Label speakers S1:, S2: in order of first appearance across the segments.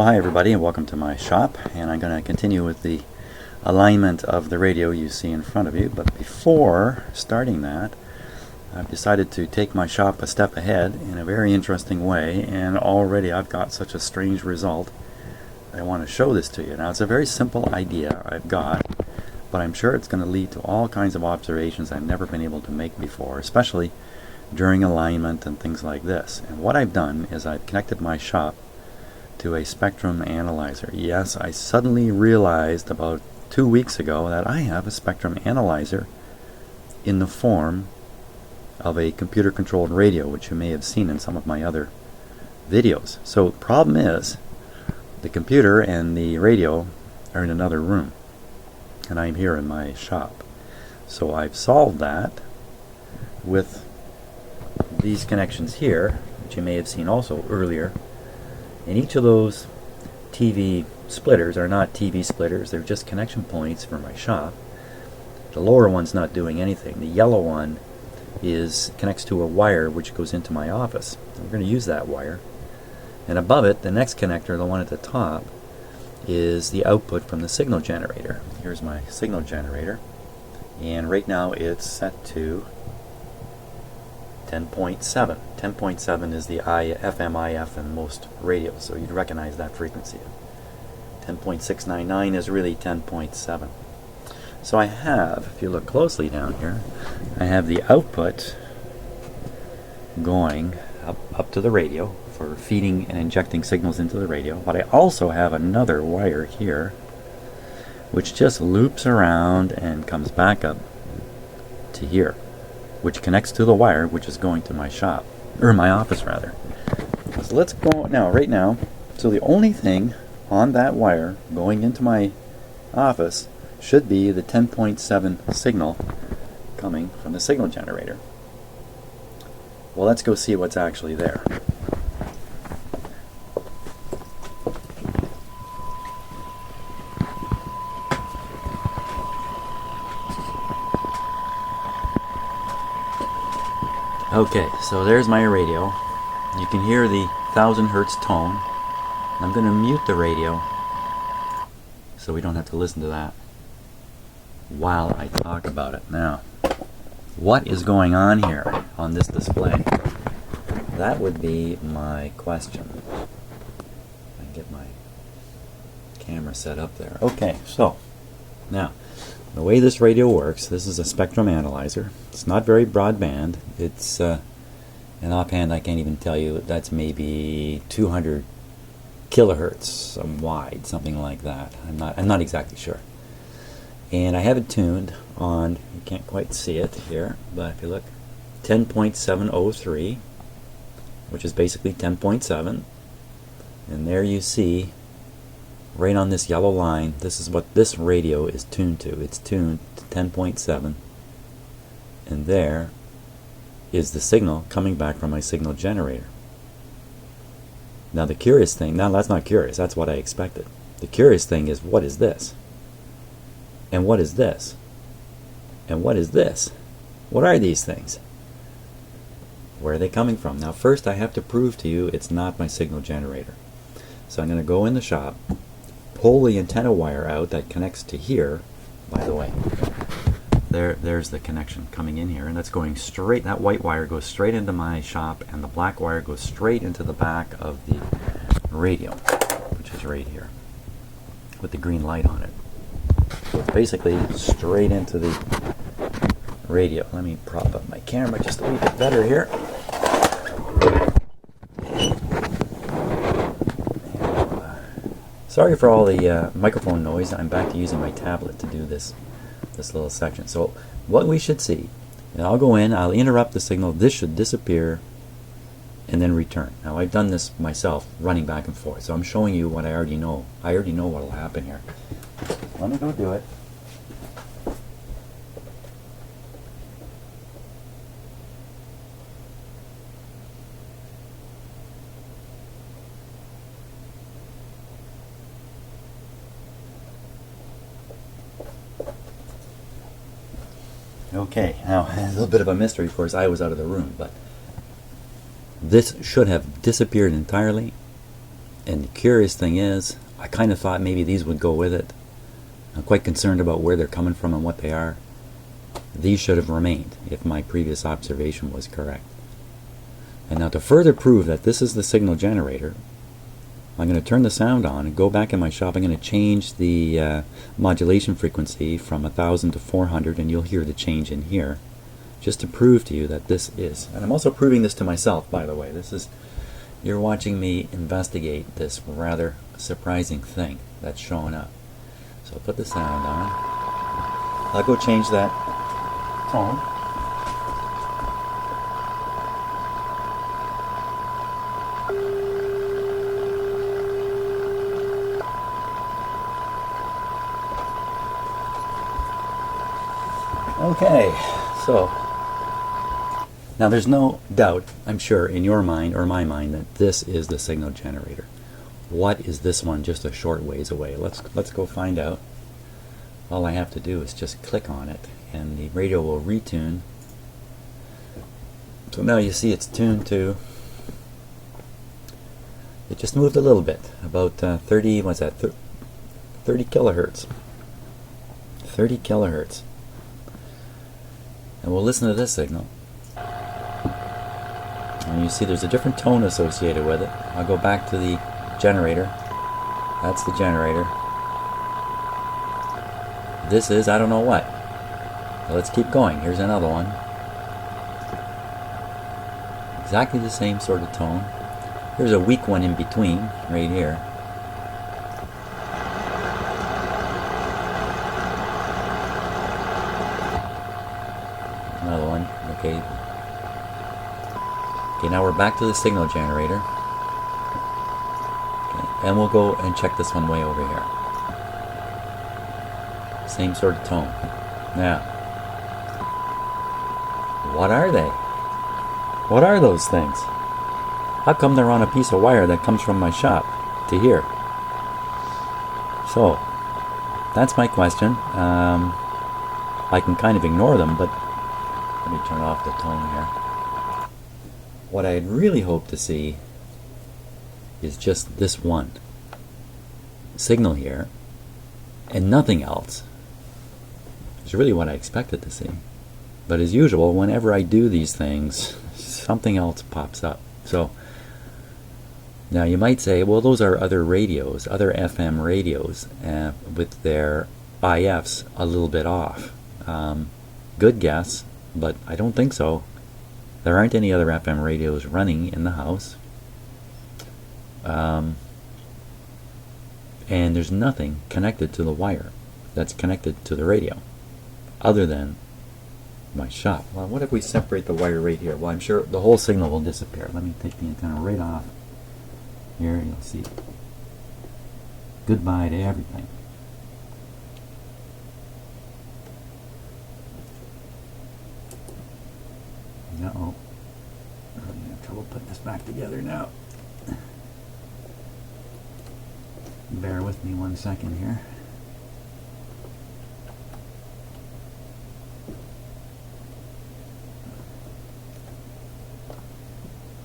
S1: Well, hi everybody and welcome to my shop, and I'm going to continue with the alignment of the radio you see in front of you. But before starting that, I've decided to take my shop a step ahead in a very interesting way, and already I've got such a strange result. I want to show this to you. Now, it's a very simple idea I've got, but I'm sure it's going to lead to all kinds of observations I've never been able to make before, especially during alignment and things like this. And what I've done is I've connected my shop to a spectrum analyzer. Yes, I suddenly realized about 2 weeks ago that I have a spectrum analyzer in the form of a computer-controlled radio, which you may have seen in some of my other videos. So the problem is the computer and the radio are in another room, and I'm here in my shop. So I've solved that with these connections here, which you may have seen also earlier. And each of those TV splitters are not TV splitters, they're just connection points for my shop. The lower one's not doing anything. The yellow one connects to a wire which goes into my office. We're going to use that wire. And above it, the next connector, the one at the top, is the output from the signal generator. Here's my signal generator. And right now it's set to 10.7. 10.7 is the FM/IF in most radios, so you'd recognize that frequency. 10.699 is really 10.7. So I have, if you look closely down here, I have the output going up to the radio for feeding and injecting signals into the radio, but I also have another wire here which just loops around and comes back up to here, which connects to the wire which is going to my shop, or my office rather. So let's go now, right now. So the only thing on that wire going into my office should be the 10.7 signal coming from the signal generator. Well, let's go see what's actually there. Okay, so there's my radio. You can hear the 1000 hertz tone. I'm going to mute the radio so we don't have to listen to that while I talk about it. Now, what is going on here on this display? That would be my question. I can get my camera set up there. Okay, so now the way this radio works, this is a spectrum analyzer. It's not very broadband. It's an offhand, I can't even tell you. That's maybe 200 kilohertz wide, something like that. I'm not exactly sure. And I have it tuned on, you can't quite see it here, but if you look, 10.703, which is basically 10.7. And there you see, right on this yellow line, this is what this radio is tuned to. It's tuned to 10.7, and there is the signal coming back from my signal generator. Now the curious thing, now that's not curious, that's what I expected. The curious thing is, what is this? And what is this? And what is this? What are these things? Where are they coming from? Now first I have to prove to you it's not my signal generator. So I'm going to go in the shop, pull the antenna wire out that connects to here. By the way, there's the connection coming in here, and that's going straight, that white wire goes straight into my shop, and the black wire goes straight into the back of the radio, which is right here with the green light on it. So it's basically straight into the radio. Let me prop up my camera just a wee bit better here. Sorry for all the microphone noise. I'm back to using my tablet to do this little section. So what we should see, and I'll go in, I'll interrupt the signal, this should disappear and then return. Now I've done this myself, running back and forth, so I'm showing you what I already know. I already know what will happen here. Let me go do it. Okay, now a little bit of a mystery, of course. I was out of the room, but this should have disappeared entirely, And the curious thing is, I kind of thought maybe these would go with it. I'm quite concerned about where they're coming from and what they are. These should have remained if my previous observation was correct. And now to further prove that this is the signal generator, I'm going to turn the sound on and go back in my shop. I'm going to change the modulation frequency from 1000 to 400, and you'll hear the change in here, just to prove to you that this is. And I'm also proving this to myself, by the way. This is, you're watching me investigate this rather surprising thing that's showing up. So I'll put the sound on. I'll go change that tone. Okay, so now there's no doubt, I'm sure, in your mind or my mind that this is the signal generator. What is this one just a short ways away? Let's go find out. All I have to do is just click on it and the radio will retune. So now you see it's tuned to, it just moved a little bit, about 30, what's that, 30 kilohertz. 30 kilohertz. And we'll listen to this signal. And you see there's a different tone associated with it. I'll go back to the generator. That's the generator. This is I don't know what. So let's keep going. Here's another one. Exactly the same sort of tone. Here's a weak one in between, right here. Another one. Okay. Okay, now we're back to the signal generator. Okay, and we'll go and check this one way over here. Same sort of tone. Now, what are they? What are those things? How come they're on a piece of wire that comes from my shop to here? So, that's my question. I can kind of ignore them, but let me turn off the tone here. What I'd really hoped to see is just this one signal here and nothing else. It's really what I expected to see. But as usual, whenever I do these things, something else pops up. So now you might say, well, those are other radios, other FM radios, with their IFs a little bit off. Good guess, but I don't think so. There aren't any other FM radios running in the house. And there's nothing connected to the wire that's connected to the radio other than my shop. Well, what if we separate the wire right here? Well, I'm sure the whole signal will disappear. Let me take the antenna right off. Here, you'll see. Goodbye to everything. Uh-oh. I'm going to have trouble putting this back together now. Bear with me 1 second here.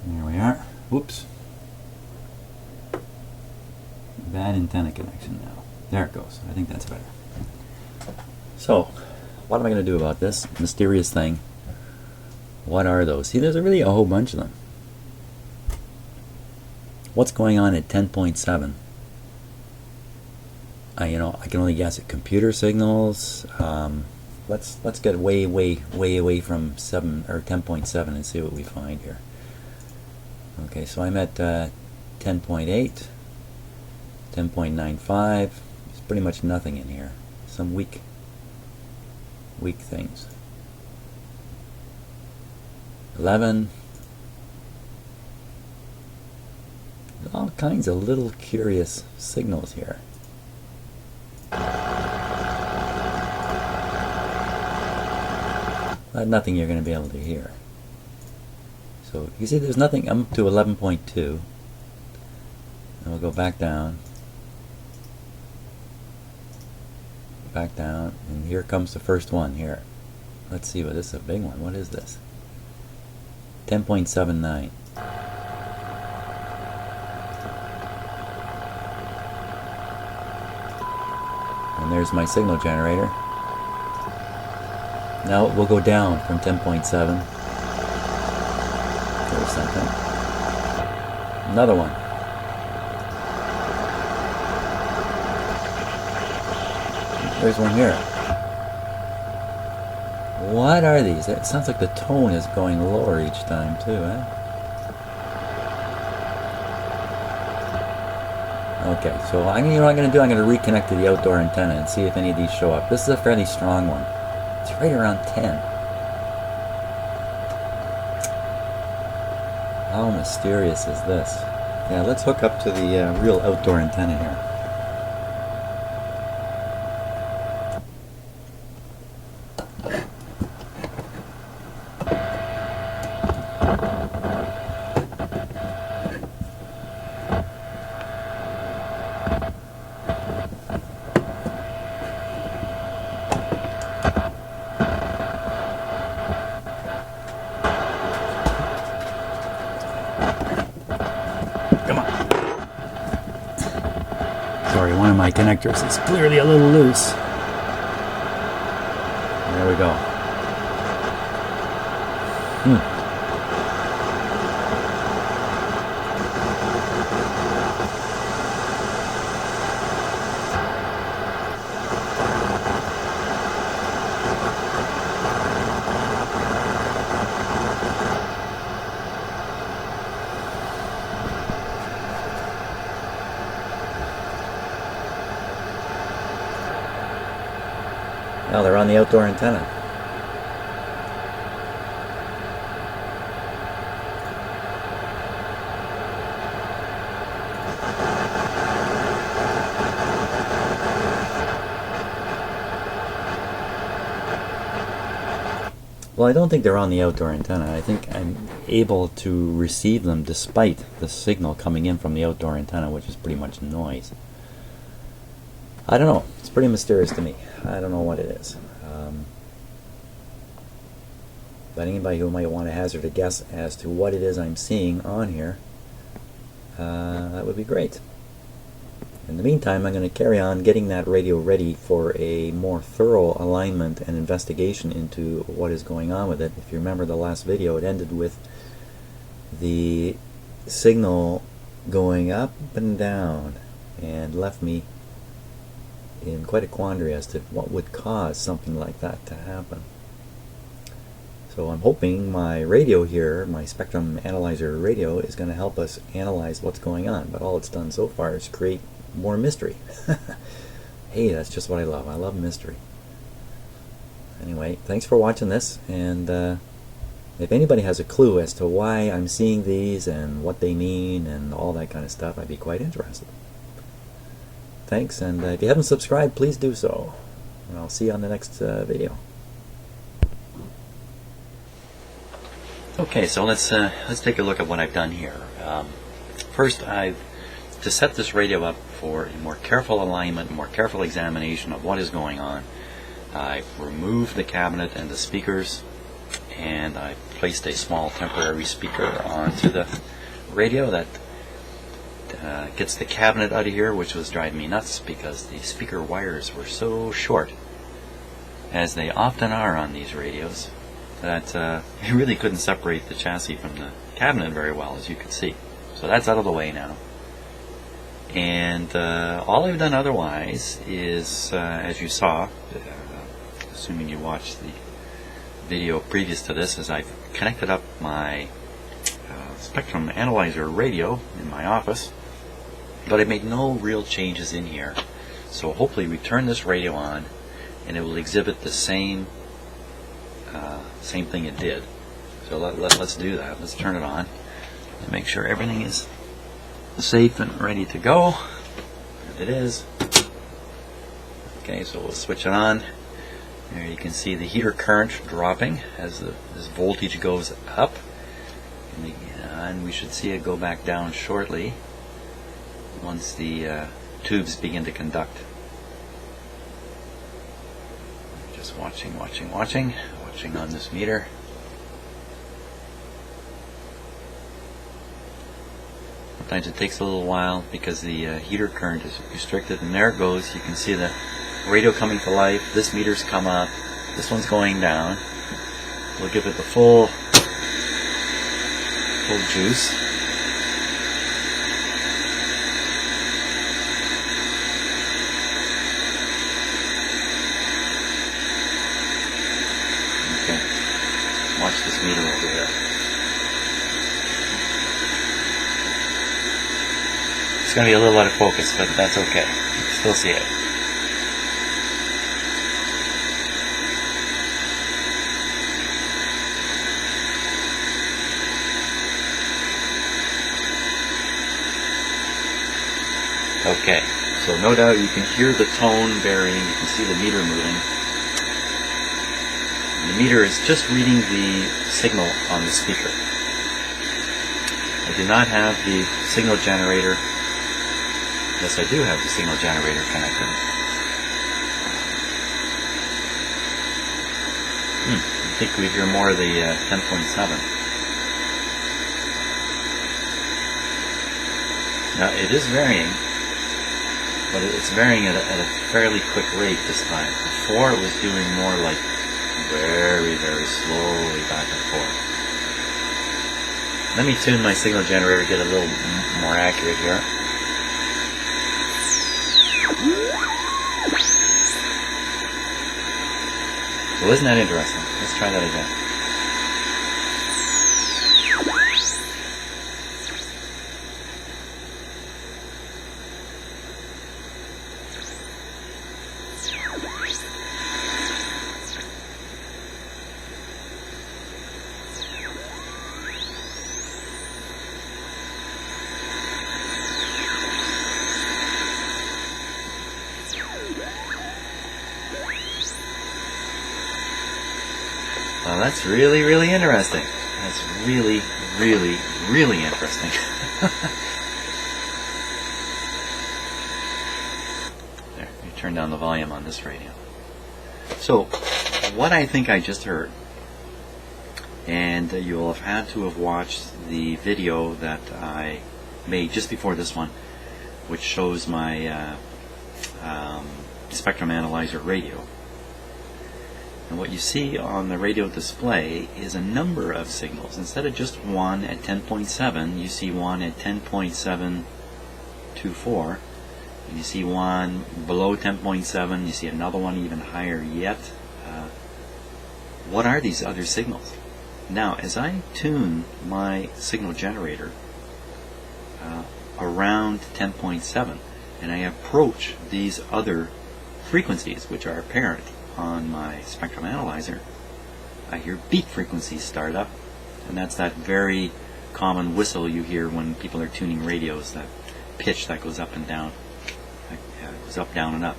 S1: There we are. Whoops. Bad antenna connection now. There it goes. I think that's better. So, what am I going to do about this mysterious thing? What are those? See, there's really a whole bunch of them. What's going on at 10.7? You know, I can only guess at computer signals. Let's get way away from 7 or 10.7 and see what we find here. Okay, so I'm at 10.8, 10.95. There's pretty much nothing in here. Some weak things. 11. All kinds of little curious signals here. Nothing you're going to be able to hear. So you see there's nothing. I'm up to 11.2. And we'll go back down. Back down. And here comes the first one here. Let's see what this is. A big one. What is this? 10.79. there's my signal generator. Now it will go down from 10.7. There's something. Another one. There's one here. What are these? It sounds like the tone is going lower each time too, eh? Okay, so you know what I'm going to do? I'm going to reconnect to the outdoor antenna and see if any of these show up. This is a fairly strong one. It's right around 10. How mysterious is this? Yeah, let's hook up to the real outdoor antenna here. Sorry, one of my connectors is clearly a little loose. There we go. Now they're on the outdoor antenna. Well, I don't think they're on the outdoor antenna. I think I'm able to receive them despite the signal coming in from the outdoor antenna, which is pretty much noise. I don't know. It's pretty mysterious to me. I don't know what it is. But anybody who might want to hazard a guess as to what it is I'm seeing on here, that would be great. In the meantime, I'm going to carry on getting that radio ready for a more thorough alignment and investigation into what is going on with it. If you remember the last video, it ended with the signal going up and down and left me in quite a quandary as to what would cause something like that to happen. So I'm hoping my radio here, my spectrum analyzer radio, is going to help us analyze what's going on, but all it's done so far is create more mystery. Hey, that's just what I love. I love mystery. Anyway, thanks for watching this, and if anybody has a clue as to why I'm seeing these and what they mean and all that kind of stuff, I'd be quite interested. Thanks, and if you haven't subscribed, please do so. And I'll see you on the next video. Okay, so let's take a look at what I've done here. First, to set this radio up for a more careful alignment, more careful examination of what is going on, I've removed the cabinet and the speakers, and I placed a small temporary speaker onto the radio that gets the cabinet out of here, which was driving me nuts because the speaker wires were so short, as they often are on these radios, that you really couldn't separate the chassis from the cabinet very well, as you could see. So that's out of the way now. And all I've done otherwise is, as you saw, assuming you watched the video previous to this, is I've connected up my spectrum analyzer radio in my office, but I made no real changes in here. So hopefully we turn this radio on and it will exhibit the same thing it did. So let's do that. Let's turn it on and make sure everything is safe and ready to go. And it is. Okay, so we'll switch it on. There you can see the heater current dropping as this voltage goes up, and we should see it go back down shortly once the tubes begin to conduct. Just watching on this meter. Sometimes it takes a little while because the heater current is restricted, and there it goes. You can see the radio coming to life. This meter's come up. This one's going down. We'll give it the full juice. Okay. Watch this meter over here. It's going to be a little out of focus, but that's okay. You can still see it. Okay, so no doubt you can hear the tone varying, you can see the meter moving. The meter is just reading the signal on the speaker. I do not have the signal generator. Yes, I do have the signal generator connected. I think we hear more of the 10.7. Now it is varying, but it's varying at a fairly quick rate this time. Before it was doing more like very, very slowly back and forth. Let me tune my signal generator, get a little more accurate here. So isn't that interesting? Let's try that again. Well, that's really, really interesting. That's really, really, really interesting. There, you turn down the volume on this radio. So, what I think I just heard, and you'll have had to have watched the video that I made just before this one, which shows my spectrum analyzer radio. And what you see on the radio display is a number of signals. Instead of just one at 10.7, you see one at 10.724, and you see one below 10.7, you see another one even higher yet. What are these other signals? Now, as I tune my signal generator around 10.7, and I approach these other frequencies, which are apparent on my spectrum analyzer, I hear beat frequencies start up, and that's that very common whistle you hear when people are tuning radios, that pitch that goes up and down, goes up, down, and up.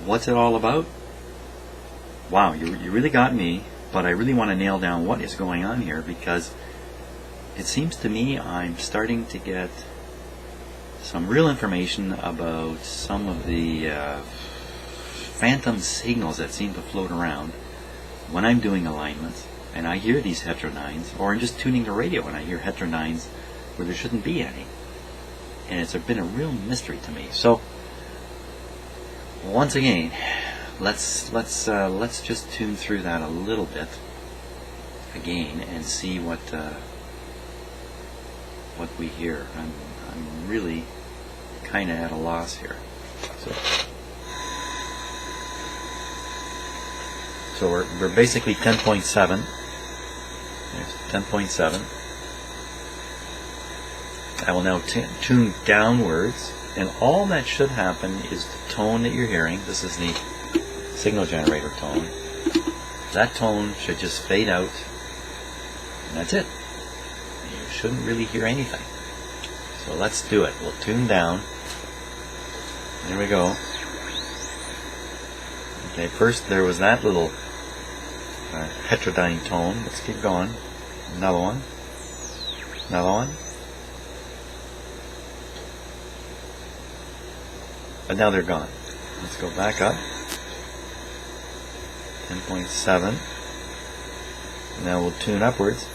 S1: What's it all about? Wow, you really got me, but I really want to nail down what is going on here, because it seems to me I'm starting to get some real information about some of the phantom signals that seem to float around when I'm doing alignments and I hear these heterodynes, or I'm just tuning the radio and I hear heterodynes where there shouldn't be any, and it's been a real mystery to me. So once again, let's just tune through that a little bit again and see what we hear. I'm really kind of at a loss here. So we're basically 10.7. There's 10.7. I will now tune downwards, and all that should happen is the tone that you're hearing. This is the signal generator tone. That tone should just fade out, and that's it. You shouldn't really hear anything. So let's do it. We'll tune down. There we go. Okay, first there was that little heterodyne tone. Let's keep going. Another one. Another one. But now they're gone. Let's go back up. 10.7. Now we'll tune upwards.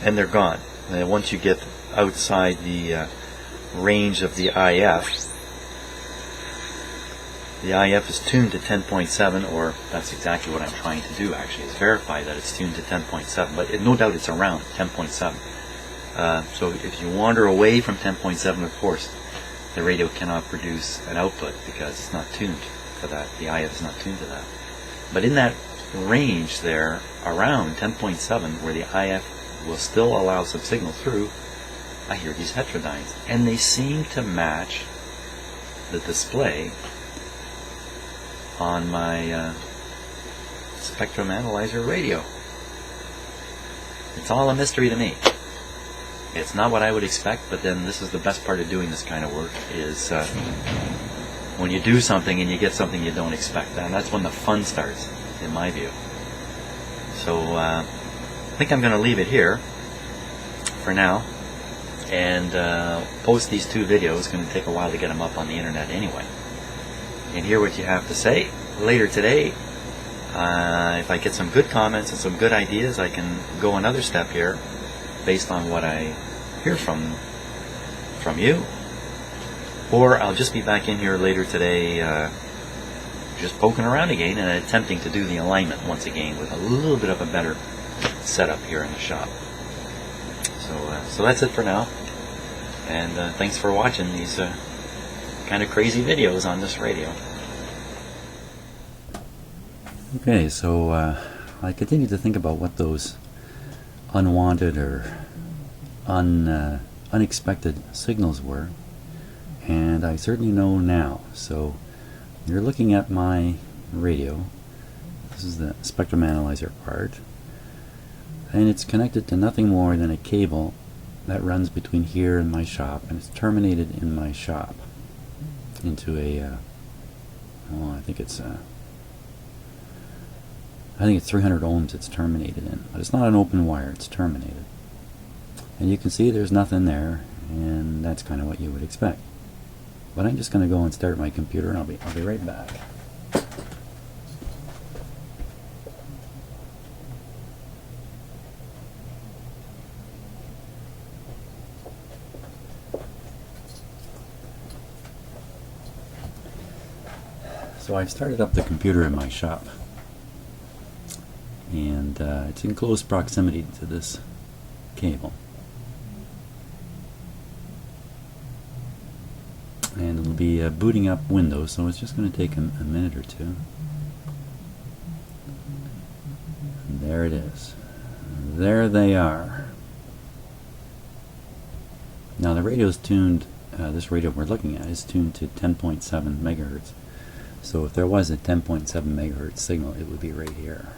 S1: and they're gone. And once you get outside the range of the IF is tuned to 10.7, or that's exactly what I'm trying to do actually, is verify that it's tuned to 10.7, but no doubt it's around 10.7. So if you wander away from 10.7, of course, the radio cannot produce an output because it's not tuned for that. The IF is not tuned to that. But in that range there, around 10.7, where the IF will still allow some signal through, I hear these heterodynes. And they seem to match the display on my spectrum analyzer radio. It's all a mystery to me. It's not what I would expect, but then this is the best part of doing this kind of work, is when you do something and you get something you don't expect. And that's when the fun starts, in my view. So I think I'm going to leave it here for now and post these two videos. It's going to take a while to get them up on the internet anyway. And hear what you have to say later today. If I get some good comments and some good ideas, I can go another step here based on what I hear from you. Or I'll just be back in here later today just poking around again and attempting to do the alignment once again with a little bit of a better setup here in the shop. So that's it for now. And thanks for watching these kind of crazy videos on this radio. Okay, so I continue to think about what those unwanted or unexpected signals were, and I certainly know now. So you're looking at my radio. This is the spectrum analyzer part, and it's connected to nothing more than a cable that runs between here and my shop, and it's terminated in my shop into a I think it's 300 ohms it's terminated in, but it's not an open wire, it's terminated. And you can see there's nothing there, and that's kind of what you would expect. But I'm just going to go and start my computer, and I'll be right back. So I've started up the computer in my shop, and it's in close proximity to this cable, and it'll be booting up Windows, so it's just going to take a minute or two. And there it is. There they are. Now the radio is tuned, this radio we're looking at is tuned to 10.7 megahertz. So if there was a 10.7 megahertz signal, it would be right here.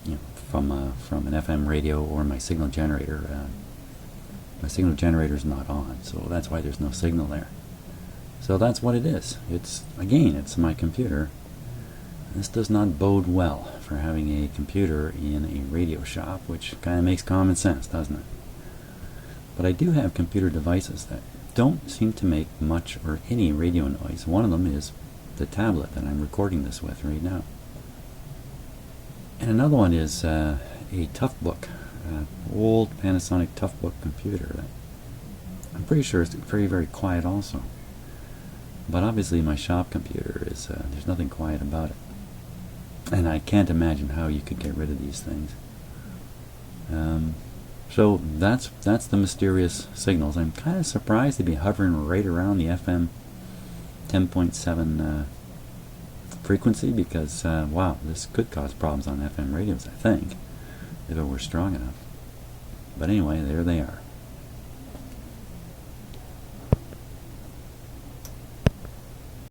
S1: You know, from an FM radio or my signal generator. My signal generator is not on, so that's why there's no signal there. So that's what it is. It's my computer. This does not bode well for having a computer in a radio shop, which kind of makes common sense, doesn't it? But I do have computer devices that don't seem to make much or any radio noise. One of them is the tablet that I'm recording this with right now. And another one is a Toughbook, old Panasonic Toughbook computer. I'm pretty sure it's very, very quiet also. But obviously my shop computer is, there's nothing quiet about it. And I can't imagine how you could get rid of these things. So that's the mysterious signals. I'm kind of surprised to be hovering right around the FM 10.7 frequency, because wow, this could cause problems on FM radios, I think, if it were strong enough. But anyway, there they are.